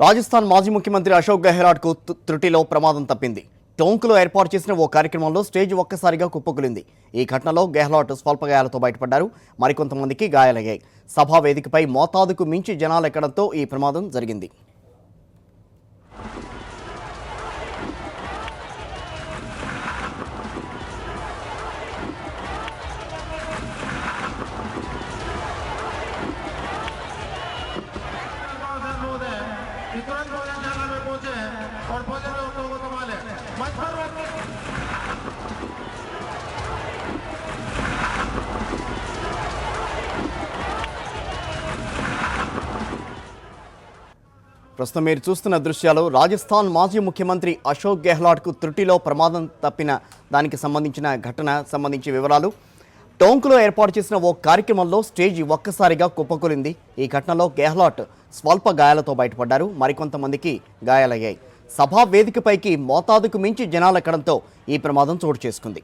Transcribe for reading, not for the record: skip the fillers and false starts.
రాజస్థాన్ మాజీ ముఖ్యమంత్రి అశోక్ గెహ్లాట్కు త్రుటిలో ప్రమాదం తప్పింది. టోంకులో ఏర్పాటు చేసిన ఓ కార్యక్రమంలో స్టేజ్ ఒక్కసారిగా కుప్పకూలింది. ఈ ఘటనలో గెహ్లాట్ స్వల్ప గాయాలతో బయటపడ్డారు. మరికొంతమందికి గాయాలయ్యాయి. సభా వేదికపై మోతాదుకు మించి జనాలు ఎక్కడంతో ఈ ప్రమాదం జరిగింది. तुरंत भोजनशाला में पहुंचे और भोजन में उन लोगों को संभाले। मंच पर ప్రస్తుతం మీరు చూస్తున్న దృశ్యాలు రాజస్థాన్ మాజీ ముఖ్యమంత్రి అశోక్ గెహ్లాట్కు త్రుటిలో ప్రమాదం తప్పిన దానికి సంబంధించిన ఘటన సంబంధించి వివరాలు. టోంకులో ఏర్పాటు చేసిన ఓ కార్యక్రమంలో స్టేజ్ ఒక్కసారిగా కుప్పకూలింది. ఈ ఘటనలో గెహ్లాట్ స్వల్ప గాయాలతో బయటపడ్డారు. మరికొంతమందికి గాయాలయ్యాయి. సభా వేదికపైకి మోతాదుకు మించి జనాలెక్కడంతో ఈ ప్రమాదం చోటు చేసుకుంది.